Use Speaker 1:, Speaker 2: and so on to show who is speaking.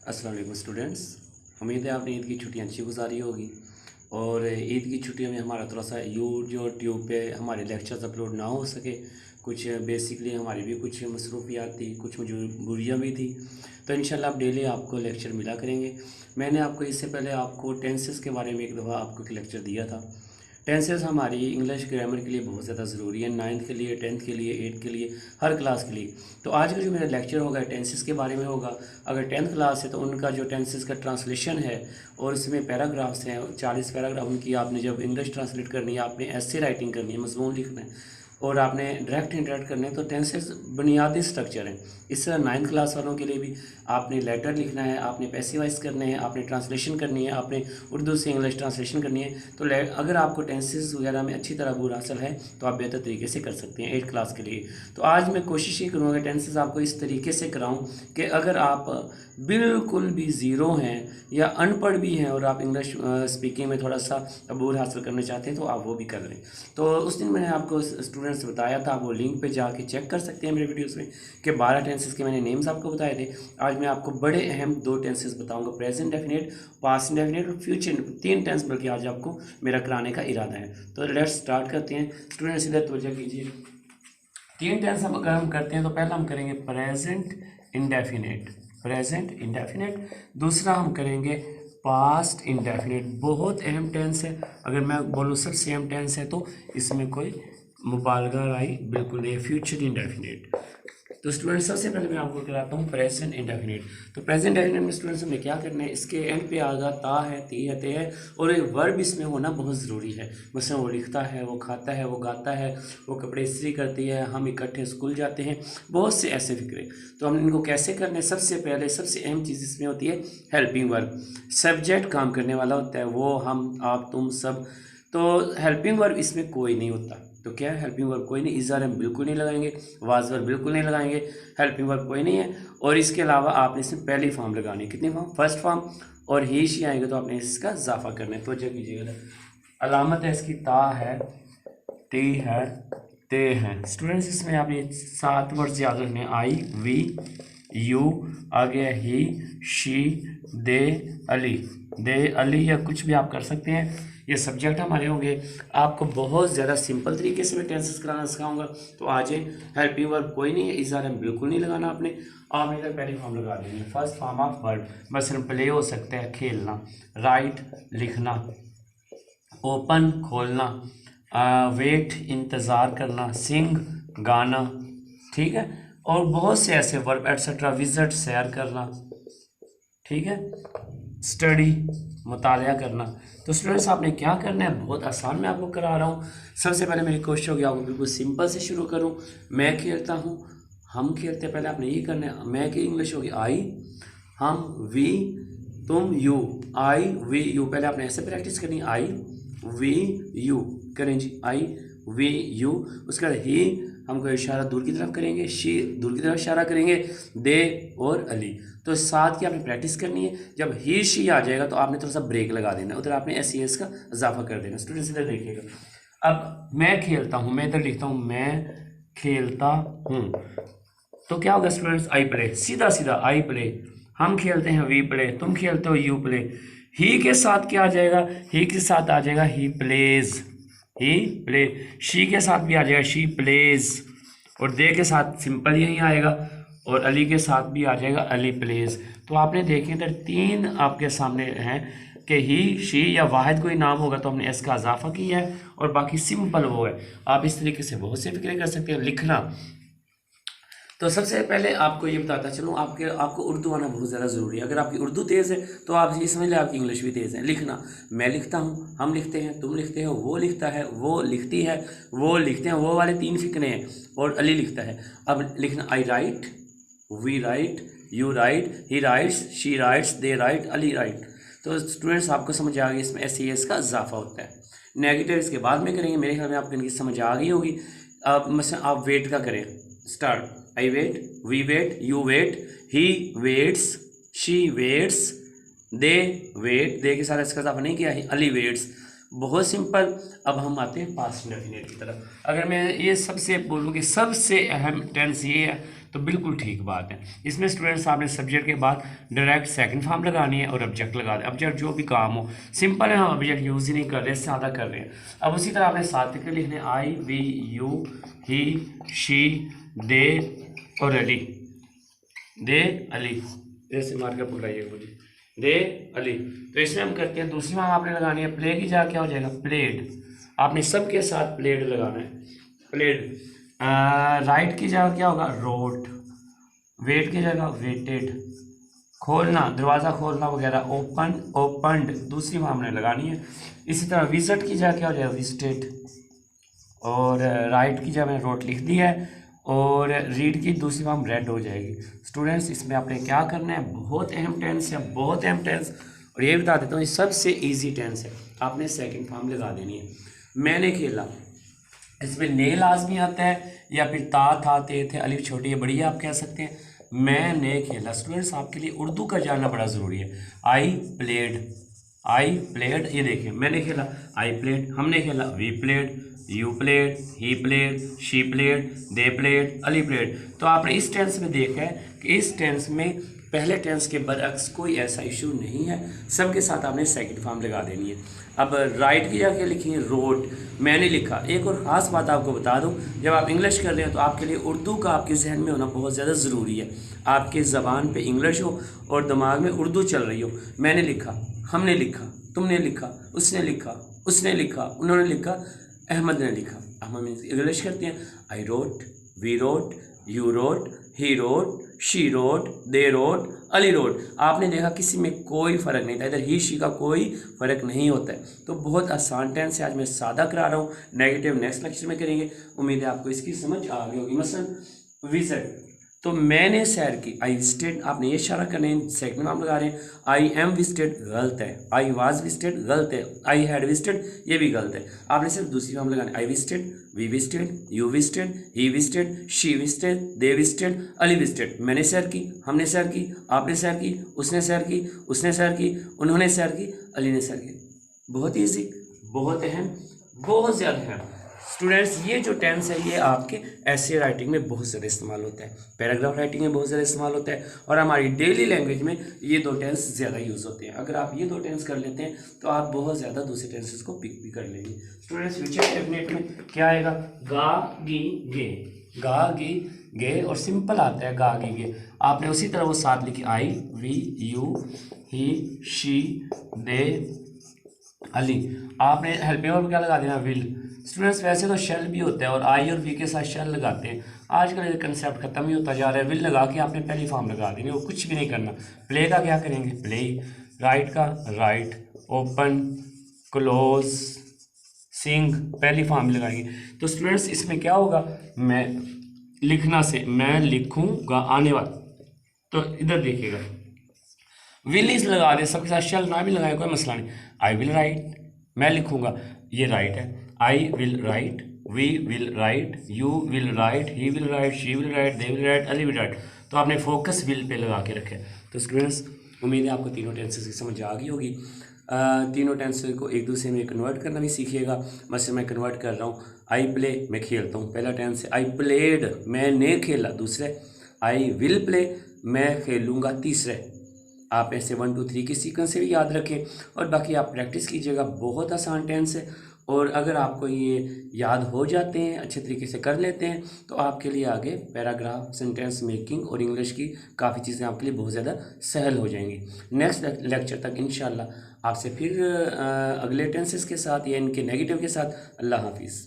Speaker 1: अस्सलाम वालेकुम स्टूडेंट्स। उम्मीद है आपने ईद की छुट्टियां अच्छी गुजारी होगी। और ईद की छुट्टियों में हमारा थोड़ा सा यूट्यूब पे हमारे लेक्चर्स अपलोड ना हो सके, कुछ बेसिकली हमारी भी कुछ मसरूफियात थी, कुछ मजबूरियाँ भी थी। तो इंशाल्लाह अब डेली आपको लेक्चर मिला करेंगे। मैंने आपको इससे पहले आपको टेंसेस के बारे में एक दफ़ा आपको एक लेक्चर दिया था। टेंसेस हमारी इंग्लिश ग्रामर के लिए बहुत ज़्यादा ज़रूरी है, 9th के लिए, 10th के लिए, 8th के लिए, हर क्लास के लिए। तो आज का जो मेरा लेक्चर होगा टेंसेस के बारे में होगा। अगर 10th क्लास है तो उनका जो टेंसेस का ट्रांसलेशन है और इसमें पैराग्राफ्स हैं, 40 पैराग्राफ उनकी आपने जब इंग्लिश ट्रांसलेट करनी है, आपने ऐसे राइटिंग करनी है, मजमून लिखना है और आपने डायरेक्ट इंटरेक्ट करने हैं। तो टेंसेस बुनियादी स्ट्रक्चर हैं। इस तरह 9th क्लास वालों के लिए भी आपने लेटर लिखना है, आपने पैसिवाइज करने हैं, आपने ट्रांसलेशन करनी है, आपने उर्दू से इंग्लिश ट्रांसलेशन करनी है। तो अगर आपको टेंसेस वगैरह में अच्छी तरह बुर हासिल है तो आप बेहतर तरीके से कर सकते हैं 8th क्लास के लिए। तो आज मैं कोशिश ये करूँगा टेंसेस आपको इस तरीके से कराऊँ कि अगर आप बिल्कुल भी ज़ीरो हैं या अनपढ़ भी हैं और आप इंग्लिश स्पीकिंग में थोड़ा सा अबूर हासिल करना चाहते हैं तो आप वो भी कर लें। तो उस दिन मैंने आपको स्टूडेंट्स बताया था, आप वो लिंक पे जाके चेक कर सकते हैं मेरे वीडियोस में कि 12 टेंसेस के मैंने नेम्स आपको बताए थे। आज मैं आपको बड़े अहम 2 टेंसेस बताऊंगा, प्रेजेंट डेफिनेट, पास्ट इंडेफिनिट और फ्यूचर। 3 टेंस बल्कि आज आपको मेरा कराने का इरादा है। तो लेट्स स्टार्ट करते हैं। स्टूडेंट्स इधर तवज्जो कीजिए। 3 टेंस अगर हम करते हैं तो पहला हम करेंगे प्रेजेंट इंडेफिनेट, प्रेजेंट इंडेफिनेट। दूसरा हम करेंगे पास्ट इंडेफिनेट। बहुत अहम टेंस है। अगर मैं बोलूँ सबसे अहम टेंस है तो इसमें कोई मुबालगा राई बिल्कुल नहीं है, फ्यूचर इंडेफिनेट। तो स्टूडेंट सबसे पहले मैं आपको कराता हूँ प्रेजेंट इंडेफिनिट। तो प्रेजेंट इंडेफिनिट में स्टूडेंट्स हमें क्या करना है, इसके एंड पे आगा ता है, ती है, ते है और एक वर्ब इसमें होना बहुत ज़रूरी है। मसलन वो लिखता है, वो खाता है, वो गाता है, वो कपड़े इस्त्री करती है, हम इकट्ठे स्कूल जाते हैं, बहुत से ऐसे फिक्रे। तो हम इनको कैसे करने हैं, सबसे पहले सबसे अहम चीज़ इसमें होती है हेल्पिंग वर्ब। सब्जेक्ट काम करने वाला होता है, वो, हम, आप, तुम, सब। तो हेल्पिंग वर्ब इसमें कोई नहीं होता। तो क्या है, हेल्पिंग वर्ब कोई नहीं, इज़ार हम बिल्कुल नहीं लगाएंगे, वाज वर्ब बिल्कुल नहीं लगाएंगे, हेल्पिंग वर्ब कोई नहीं है। और इसके अलावा आपने इसमें पहली फॉर्म लगानी है, कितनी फॉर्म, फर्स्ट फॉर्म। और ही शी आएंगे तो आपने इसका इजाफा करना है। तो जब कीजिएगा, अलामत है इसकी ता है, ती है, ते हैं। स्टूडेंट्स इसमें आप ये 7 वर्ड्स याद रखने हैं, आई, वी, यू, आगे ही, शी, दे, अली। दे, अली या कुछ भी आप कर सकते हैं। ये सब्जेक्ट हमारे होंगे। आपको बहुत ज़्यादा सिंपल तरीके से मैं टेंसेस कराना सिखाऊंगा। तो आज हेल्पिंग वर्ब कोई नहीं है, इज़ार हम बिल्कुल नहीं लगाना आपने इधर पहली फॉर्म लगा देंगे, फर्स्ट फॉर्म ऑफ वर्ब। मसलन प्ले हो सकता है, खेलना, राइट, लिखना, ओपन, खोलना, वेट, इंतज़ार करना, सिंग, गाना, ठीक है। और बहुत से ऐसे वर्ब एटसेट्रा, विजिट, सैर करना, ठीक है, स्टडी, मुतालिया करना। तो स्टूडेंट्स आपने क्या करना है, बहुत आसान मैं आपको करा रहा हूँ। सबसे पहले मेरी कोशिश होगी आपको बिल्कुल सिंपल से शुरू करूँ। मैं खेलता हूँ, हम खेलते हैं, पहले आपने ये करना है। मैं की इंग्लिश होगी आई, हम, वी, तुम, यू। आई, वी, यू, पहले आपने ऐसे प्रैक्टिस करनी, आई, वी, यू करें जी, आई, वी, यू। उसके बाद ही हमको इशारा दूर की तरफ करेंगे, शी दूर की तरफ इशारा करेंगे, दे और अली। तो साथ की आपने प्रैक्टिस करनी है। जब ही शी आ जाएगा तो आपने थोड़ा सा ब्रेक लगा देना, उधर आपने एस ई एस का इजाफा कर देना। स्टूडेंट्स इधर देखिएगा, अब मैं खेलता हूँ, मैं इधर लिखता हूँ मैं खेलता हूँ। तो क्या होगा स्टूडेंट्स, आई प्ले, सीधा सीधा आई प्ले। हम खेलते हैं, वी प्ले, तुम खेलते हो, यू प्ले। ही के साथ क्या आ जाएगा, ही के साथ आ जाएगा he plays, he play. She के साथ भी आ जाएगा शी प्लेज। और दे के साथ सिंपल यही आएगा। और अली के साथ भी आ जाएगा अली प्लेज। तो आपने देखें इधर 3 आपके सामने हैं कि ही, शी या वाहिद कोई नाम होगा तो हमने एस का इजाफा किया है और बाकी सिंपल वो है। आप इस तरीके से बहुत से फिक्रे कर सकते हैं। लिखना, तो सबसे पहले आपको ये बताता चलूँ, आपको उर्दू आना बहुत ज़्यादा ज़रूरी है। अगर आपकी उर्दू तेज़ है तो आप ये समझ लें आपकी इंग्लिश भी तेज़ है। लिखना, मैं लिखता हूँ, हम लिखते हैं, तुम लिखते हो, वो लिखता है, वो लिखती है, वो लिखते हैं, वो वाले 3 फिक्रे हैं और अली लिखता है। अब लिखना, I write, we write, you write, he writes, she writes, they write, Ali write. तो स्टूडेंट्स आपको समझ आ गई, इसमें एस ई एस का इजाफा होता है। नेगेटिव इसके बाद में करेंगे, मेरे ख्याल में आपको इनकी समझ आ गई होगी। अब मसलन आप वेट का करें, start, I wait, we wait, you wait, he waits, she waits, they wait, they के साथ इसका इजाफा नहीं किया, अली वेट्स। बहुत सिंपल। अब हम आते हैं पास्ट इंडेफिनिट की तरफ। अगर मैं ये सबसे बोलूँ कि सबसे अहम टेंस ये है तो बिल्कुल ठीक बात है। इसमें स्टूडेंट्स आपने सब्जेक्ट के बाद डायरेक्ट सेकंड फॉर्म लगानी है और ऑब्जेक्ट लगा दें। ऑब्जेक्ट जो भी काम हो, सिंपल है, हम ऑब्जेक्ट यूज़ ही नहीं कर रहे, सादा कर रहे हैं। अब उसी तरह आपने साथ के लिखने आई, वी, यू, ही, शी, दे और अली। दे अली, जैसे मार्कर पकड़ाइएगा मुझे, दे अली। तो इसमें हम करते हैं, दूसरी फॉर्म आपने लगानी है प्ले की, जा क्या हो जाएगा प्लेड। आपने सबके साथ प्लेड लगाना है, प्लेड। राइट की जगह क्या होगा रोट, वेट की जगह वेटेड, खोलना दरवाज़ा खोलना वगैरह ओपन ओपनड, दूसरी फॉर्म हमने लगानी है। इसी तरह विजिट की जगह क्या हो जाएगा विजिटेड, और राइट की जगह मैंने रोट लिख दी है, और रीड की दूसरी फॉर्म रेड हो जाएगी। स्टूडेंट्स इसमें आपने क्या करना है, बहुत अहम टेंस है, बहुत अहम टेंस, और ये बता देता हूँ ये सबसे इजी टेंस है। आपने सेकंड फॉर्म लगा देनी है। मैंने खेला, इसमें ने लाजमी आता है, या फिर ता था ते थे, अलिफ छोटी है बड़ी है आप कह सकते हैं। मैंने खेला, स्टूडेंट्स आपके लिए उर्दू का जानना बड़ा ज़रूरी है। आई प्लेड, आई प्लेड, ये देखिए मैंने खेला, आई प्लेड, हमने खेला, we played, you played, he played, she played, they played, Ali played. तो आपने इस टेंस में देखा है कि इस टेंस में पहले टेंस के बरअक्स कोई ऐसा इशू नहीं है, सबके साथ आपने सेकंड फॉर्म लगा देनी है। अब राइट की जगह लिखेंगे रोट, मैंने लिखा। एक और ख़ास बात आपको बता दूं, जब आप इंग्लिश कर रहे हैं तो आपके लिए उर्दू का आपके जहन में होना बहुत ज़्यादा ज़रूरी है। आपके ज़बान पे इंग्लिश हो और दिमाग में उर्दू चल रही हो। मैंने लिखा, हमने लिखा, तुमने लिखा, उसने लिखा, उसने लिखा, उन्होंने लिखा, अहमद ने लिखा। अब हम इंग्लिश करते हैं, I wrote, we wrote, you wrote, he wrote, she wrote, they wrote, Ali wrote. आपने देखा किसी में कोई फ़र्क नहीं था, इधर ही शी का कोई फ़र्क नहीं होता है। तो बहुत आसान टेंस है, आज मैं सादा करा रहा हूँ, नेगेटिव नेक्स्ट लेक्चर में करेंगे। उम्मीद है आपको इसकी समझ आ गई होगी। मसलन विजिट, तो मैंने सैर की, आई विजिटेड, आपने ये इशारा करने सेकंड में आप लगा रहे हैं। आई एम विजिटेड गलत है, आई वाज विजिटेड गलत है, आई हैड विजिटेड ये भी गलत है। आपने सिर्फ दूसरी फॉर्म लगानी, I visited, we visited, you visited, he visited, she visited, they visited, Ali visited. मैंने सैर की, हमने सैर की, आपने सैर की, उसने सैर की, उसने सैर की, उन्होंने सैर की, अली ने सैर की। बहुत ईजी, बहुत अहम, बहुत ज़्यादा अहम। स्टूडेंट्स ये जो टेंस है ये आपके ऐसे राइटिंग में बहुत ज़्यादा इस्तेमाल होता है, पैराग्राफ राइटिंग में बहुत ज़्यादा इस्तेमाल होता है, और हमारी डेली लैंग्वेज में ये दो टेंस ज़्यादा यूज़ होते हैं। अगर आप ये दो टेंस कर लेते हैं तो आप बहुत ज़्यादा दूसरे टेंसेस को पिक भी कर लेंगे। स्टूडेंट्स फ्यूचर डेफिनेट में क्या आएगा, गा गी गे, गा गी गे, और सिंपल आता है गा गी गे। आपने उसी तरह वो साथ लिखी, I we you he she they Ali. आपने हेल्पिंग वर्ब क्या लगा देना, विल। स्टूडेंट्स वैसे तो शेल भी होता है और आई और वी के साथ शेल लगाते हैं, आजकल ये कंसेप्ट खत्म ही होता जा रहा है। विल लगा के आपने पहली फॉर्म लगा देनी, वो कुछ भी नहीं करना। प्ले का क्या करेंगे, प्ले। राइट का राइट, ओपन, क्लोज, सिंग, पहली फॉर्म लगाएंगे। तो स्टूडेंट्स इसमें क्या होगा, मैं लिखना से मैं लिखूंगा आने वाला, तो इधर देखिएगा विल इस लगा दे, सबके साथ शेल ना भी लगाए कोई मसला नहीं। आई विल राइट, मैं लिखूंगा, ये राइट है। I will write, we will write, you will write, he will write, she will write, they will write, Ali will write. तो आपने फोकस विल पे लगा के रखे। तो स्टूडेंट्स उम्मीद है आपको तीनों टेंसेस की समझ आ गई होगी। तीनों टेंसेस को एक दूसरे में कन्वर्ट करना भी सीखिएगा। मसलन मैं कन्वर्ट कर रहा हूँ, आई प्ले मैं खेलता हूँ, पहला टेंस है। आई प्लेड मैंने खेला, दूसरे। आई विल प्ले मैं खेलूँगा, तीसरे। आप ऐसे 1 2 3 के सीक्वेंस से भी याद रखें, और बाकी आप प्रैक्टिस कीजिएगा। बहुत आसान टेंस है, और अगर आपको ये याद हो जाते हैं, अच्छे तरीके से कर लेते हैं, तो आपके लिए आगे पैराग्राफ, सेंटेंस मेकिंग और इंग्लिश की काफ़ी चीज़ें आपके लिए बहुत ज़्यादा सहल हो जाएंगी। नेक्स्ट लेक्चर तक इंशाल्लाह आपसे फिर अगले टेंसेस के साथ या इनके नेगेटिव के साथ। अल्लाह हाफिज़।